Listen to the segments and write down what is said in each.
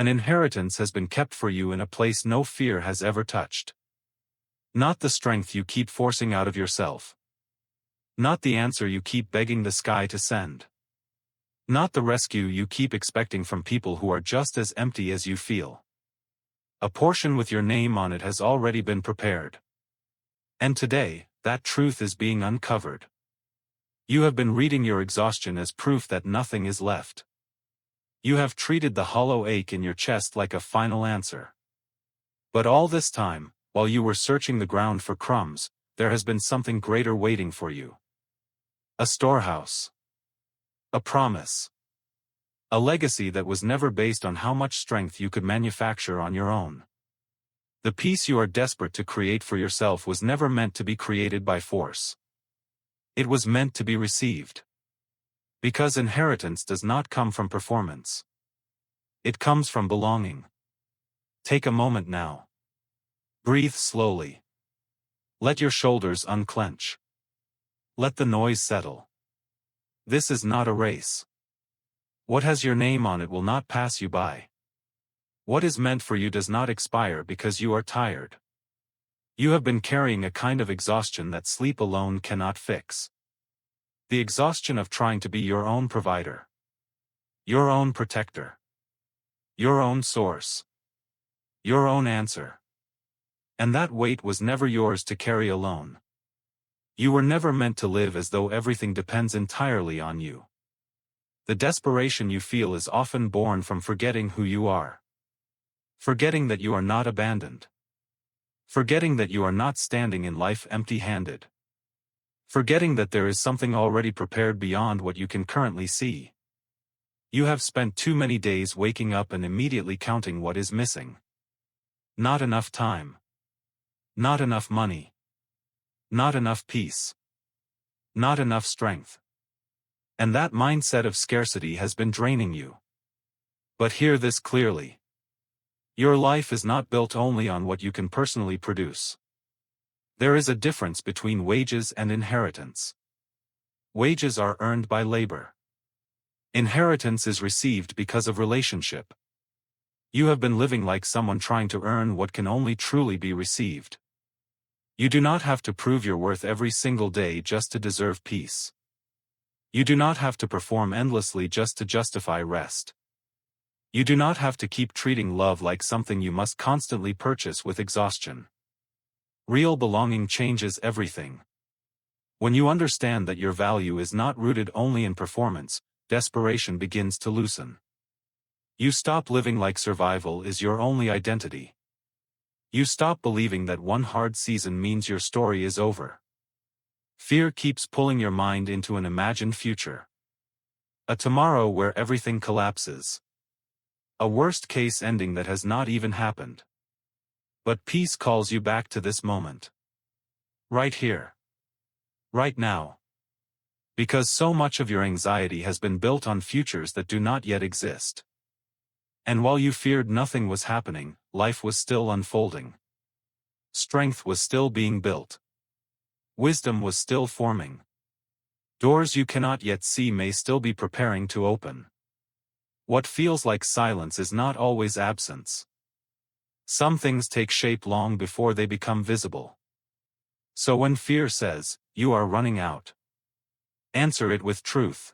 An inheritance has been kept for you in a place no fear has ever touched. Not the strength you keep forcing out of yourself. Not the answer you keep begging the sky to send. Not the rescue you keep expecting from people who are just as empty as you feel. A portion with your name on it has already been prepared. And today, that truth is being uncovered. You have been reading your exhaustion as proof that nothing is left. You have treated the hollow ache in your chest like a final answer. But all this time, while you were searching the ground for crumbs, there has been something greater waiting for you. A storehouse. A promise. A legacy that was never based on how much strength you could manufacture on your own. The peace you are desperate to create for yourself was never meant to be created by force. It was meant to be received. Because inheritance does not come from performance. It comes from belonging. Take a moment now. Breathe slowly. Let your shoulders unclench. Let the noise settle. This is not a race. What has your name on it will not pass you by. What is meant for you does not expire because you are tired. You have been carrying a kind of exhaustion that sleep alone cannot fix. The exhaustion of trying to be your own provider. Your own protector. Your own source. Your own answer. And that weight was never yours to carry alone. You were never meant to live as though everything depends entirely on you. The desperation you feel is often born from forgetting who you are. Forgetting that you are not abandoned. Forgetting that you are not standing in life empty-handed. Forgetting that there is something already prepared beyond what you can currently see. You have spent too many days waking up and immediately counting what is missing. Not enough time. Not enough money. Not enough peace. Not enough strength. And that mindset of scarcity has been draining you. But hear this clearly. Your life is not built only on what you can personally produce. There is a difference between wages and inheritance. Wages are earned by labor. Inheritance is received because of relationship. You have been living like someone trying to earn what can only truly be received. You do not have to prove your worth every single day just to deserve peace. You do not have to perform endlessly just to justify rest. You do not have to keep treating love like something you must constantly purchase with exhaustion. Real belonging changes everything. When you understand that your value is not rooted only in performance, desperation begins to loosen. You stop living like survival is your only identity. You stop believing that one hard season means your story is over. Fear keeps pulling your mind into an imagined future. A tomorrow where everything collapses. A worst-case ending that has not even happened. But peace calls you back to this moment. Right here. Right now. Because so much of your anxiety has been built on futures that do not yet exist. And while you feared nothing was happening, life was still unfolding. Strength was still being built. Wisdom was still forming. Doors you cannot yet see may still be preparing to open. What feels like silence is not always absence. Some things take shape long before they become visible. So when fear says, "You are running out," answer it with truth.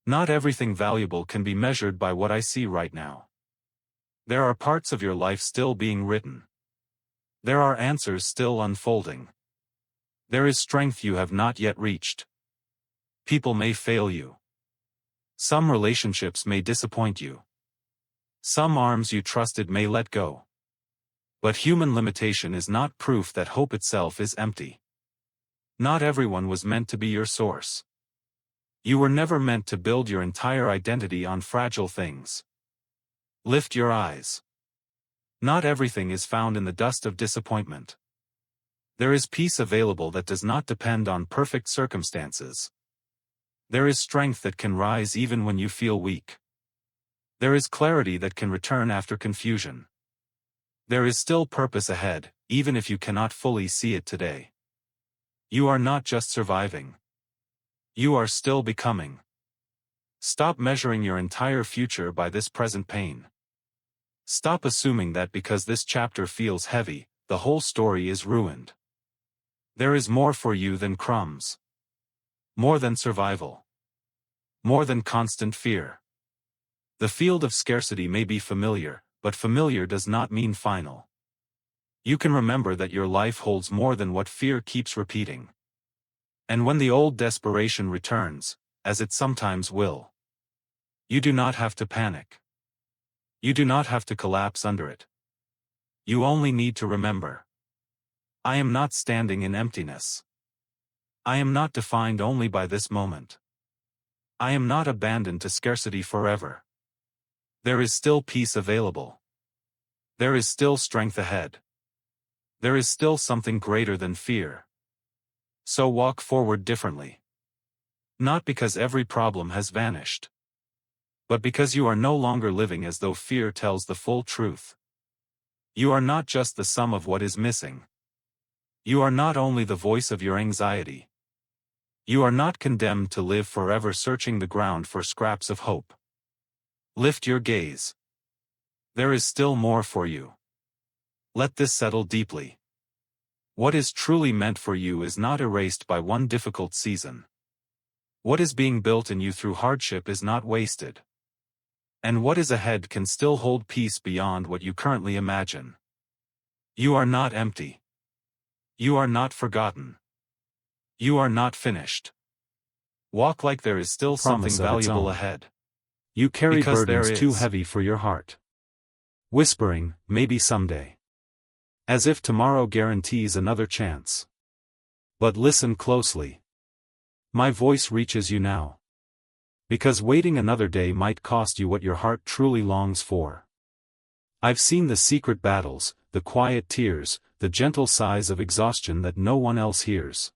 Not everything valuable can be measured by what I see right now. There are parts of your life still being written. There are answers still unfolding. There is strength you have not yet reached. People may fail you. Some relationships may disappoint you. Some arms you trusted may let go. But human limitation is not proof that hope itself is empty. Not everyone was meant to be your source. You were never meant to build your entire identity on fragile things. Lift your eyes. Not everything is found in the dust of disappointment. There is peace available that does not depend on perfect circumstances. There is strength that can rise even when you feel weak. There is clarity that can return after confusion. There is still purpose ahead, even if you cannot fully see it today. You are not just surviving. You are still becoming. Stop measuring your entire future by this present pain. Stop assuming that because this chapter feels heavy, the whole story is ruined. There is more for you than crumbs. More than survival. More than constant fear. The field of scarcity may be familiar, but familiar does not mean final. You can remember that your life holds more than what fear keeps repeating. And when the old desperation returns, as it sometimes will, you do not have to panic. You do not have to collapse under it. You only need to remember. I am not standing in emptiness. I am not defined only by this moment. I am not abandoned to scarcity forever. There is still peace available. There is still strength ahead. There is still something greater than fear. So walk forward differently. Not because every problem has vanished, but because you are no longer living as though fear tells the full truth. You are not just the sum of what is missing. You are not only the voice of your anxiety. You are not condemned to live forever searching the ground for scraps of hope. Lift your gaze. There is still more for you. Let this settle deeply. What is truly meant for you is not erased by one difficult season. What is being built in you through hardship is not wasted. And what is ahead can still hold peace beyond what you currently imagine. You are not empty. You are not forgotten. You are not finished. Walk like there is still something valuable ahead. You carry Because burdens too heavy for your heart. Whispering, maybe someday. As if tomorrow guarantees another chance. But listen closely. My voice reaches you now. Because waiting another day might cost you what your heart truly longs for. I've seen the secret battles, the quiet tears, the gentle sighs of exhaustion that no one else hears.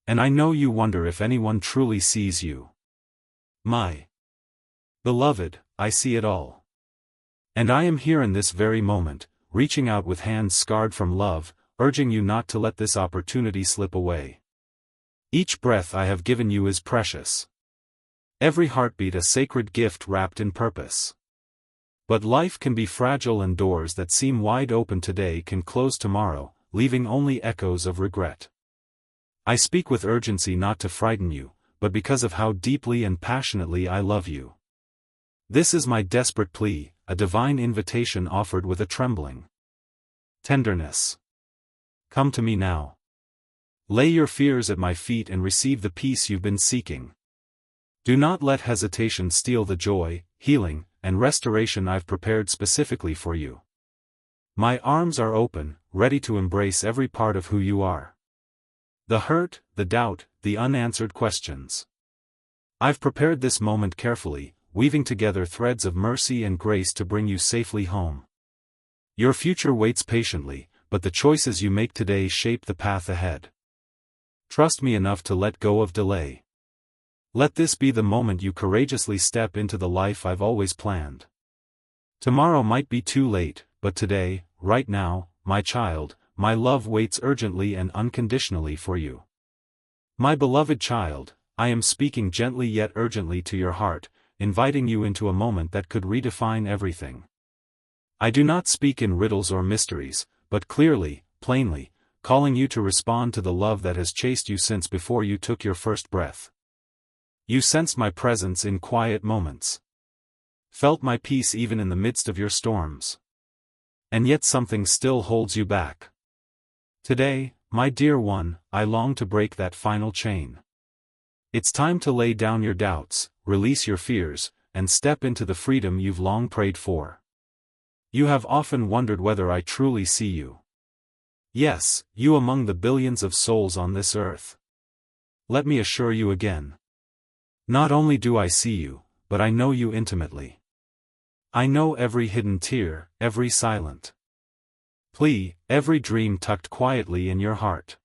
And I know you wonder if anyone truly sees you. My beloved, I see it all. And I am here in this very moment, reaching out with hands scarred from love, urging you not to let this opportunity slip away. Each breath I have given you is precious. Every heartbeat a sacred gift wrapped in purpose. But life can be fragile, and doors that seem wide open today can close tomorrow, leaving only echoes of regret. I speak with urgency not to frighten you, but because of how deeply and passionately I love you. This is my desperate plea, a divine invitation offered with a trembling tenderness. Come to me now. Lay your fears at my feet and receive the peace you've been seeking. Do not let hesitation steal the joy, healing, and restoration I've prepared specifically for you. My arms are open, ready to embrace every part of who you are. The hurt, the doubt, the unanswered questions. I've prepared this moment carefully, weaving together threads of mercy and grace to bring you safely home. Your future waits patiently, but the choices you make today shape the path ahead. Trust me enough to let go of delay. Let this be the moment you courageously step into the life I've always planned. Tomorrow might be too late, but today, right now, my child, my love waits urgently and unconditionally for you. My beloved child, I am speaking gently yet urgently to your heart, inviting you into a moment that could redefine everything. I do not speak in riddles or mysteries, but clearly, plainly, calling you to respond to the love that has chased you since before you took your first breath. You sensed my presence in quiet moments. Felt my peace even in the midst of your storms. And yet something still holds you back. Today, my dear one, I long to break that final chain. It's time to lay down your doubts, release your fears, and step into the freedom you've long prayed for. You have often wondered whether I truly see you. Yes, you among the billions of souls on this earth. Let me assure you again. Not only do I see you, but I know you intimately. I know every hidden tear, every silent plea, every dream tucked quietly in your heart.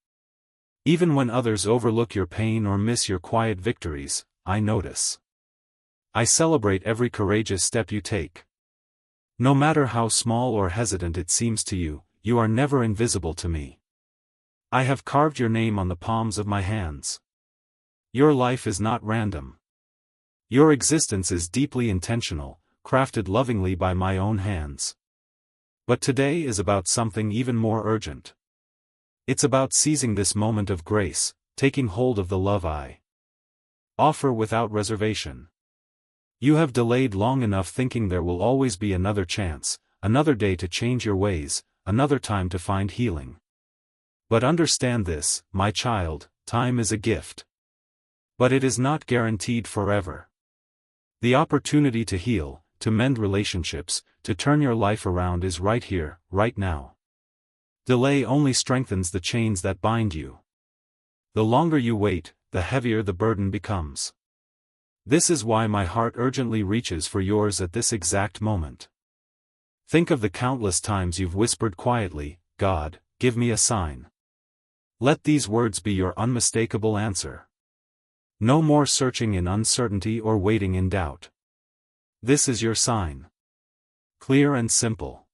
Even when others overlook your pain or miss your quiet victories, I notice. I celebrate every courageous step you take. No matter how small or hesitant it seems to you, you are never invisible to me. I have carved your name on the palms of my hands. Your life is not random. Your existence is deeply intentional, crafted lovingly by my own hands. But today is about something even more urgent. It's about seizing this moment of grace, taking hold of the love I offer without reservation. You have delayed long enough thinking there will always be another chance, another day to change your ways, another time to find healing. But understand this, my child, time is a gift. But it is not guaranteed forever. The opportunity to heal, to mend relationships, to turn your life around is right here, right now. Delay only strengthens the chains that bind you. The longer you wait, the heavier the burden becomes. This is why my heart urgently reaches for yours at this exact moment. Think of the countless times you've whispered quietly, "God, give me a sign." Let these words be your unmistakable answer. No more searching in uncertainty or waiting in doubt. This is your sign. Clear and simple.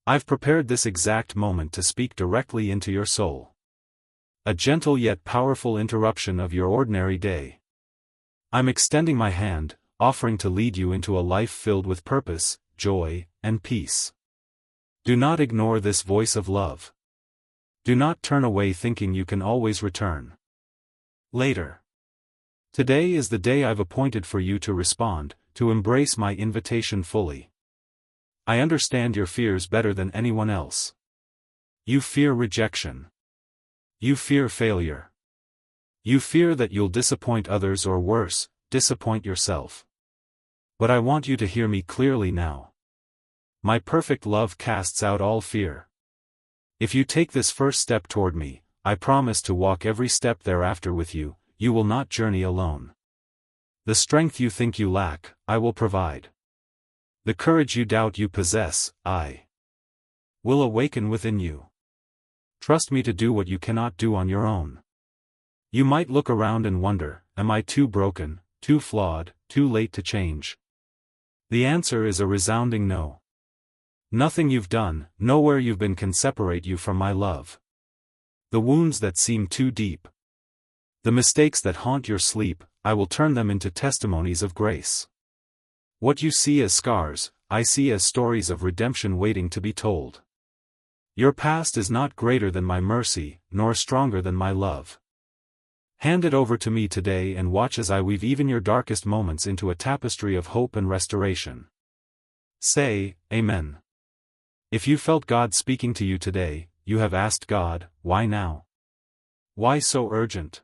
I've prepared this exact moment to speak directly into your soul. A gentle yet powerful interruption of your ordinary day. I'm extending my hand, offering to lead you into a life filled with purpose, joy, and peace. Do not ignore this voice of love. Do not turn away thinking you can always return later. Today is the day I've appointed for you to respond, to embrace my invitation fully. I understand your fears better than anyone else. You fear rejection. You fear failure. You fear that you'll disappoint others or worse, disappoint yourself. But I want you to hear me clearly now. My perfect love casts out all fear. If you take this first step toward me, I promise to walk every step thereafter with you. You will not journey alone. The strength you think you lack, I will provide. The courage you doubt you possess, I will awaken within you. Trust me to do what you cannot do on your own. You might look around and wonder, am I too broken, too flawed, too late to change? The answer is a resounding no. Nothing you've done, nowhere you've been can separate you from my love. The wounds that seem too deep, the mistakes that haunt your sleep, I will turn them into testimonies of grace. What you see as scars, I see as stories of redemption waiting to be told. Your past is not greater than my mercy, nor stronger than my love. Hand it over to me today and watch as I weave even your darkest moments into a tapestry of hope and restoration. Say, Amen. If you felt God speaking to you today, you have asked God, why now? Why so urgent?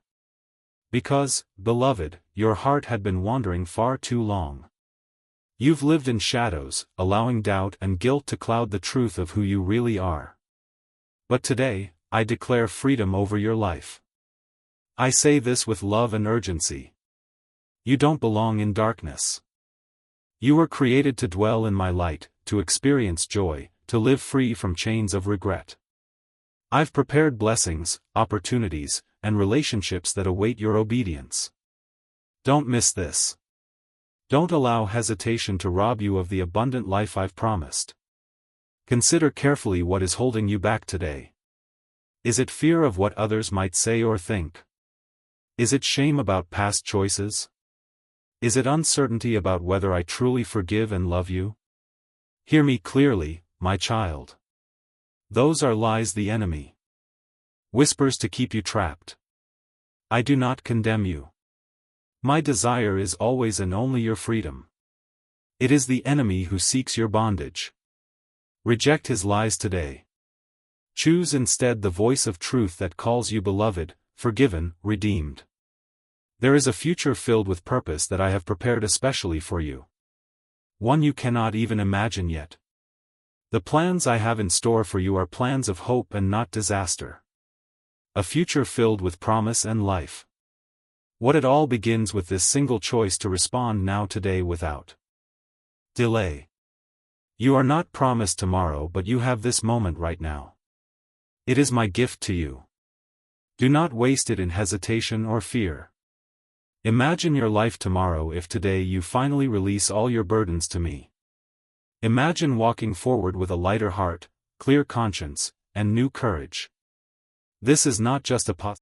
Because, beloved, your heart had been wandering far too long. You've lived in shadows, allowing doubt and guilt to cloud the truth of who you really are. But today, I declare freedom over your life. I say this with love and urgency. You don't belong in darkness. You were created to dwell in my light, to experience joy, to live free from chains of regret. I've prepared blessings, opportunities, and relationships that await your obedience. Don't miss this. Don't allow hesitation to rob you of the abundant life I've promised. Consider carefully what is holding you back today. Is it fear of what others might say or think? Is it shame about past choices? Is it uncertainty about whether I truly forgive and love you? Hear me clearly, my child. Those are lies the enemy whispers to keep you trapped. I do not condemn you. My desire is always and only your freedom. It is the enemy who seeks your bondage. Reject his lies today. Choose instead the voice of truth that calls you beloved, forgiven, redeemed. There is a future filled with purpose that I have prepared especially for you. One you cannot even imagine yet. The plans I have in store for you are plans of hope and not disaster. A future filled with promise and life. What it all begins with this single choice to respond now today without delay. You are not promised tomorrow, but you have this moment right now. It is my gift to you. Do not waste it in hesitation or fear. Imagine your life tomorrow if today you finally release all your burdens to me. Imagine walking forward with a lighter heart, clear conscience, and new courage. This is not just a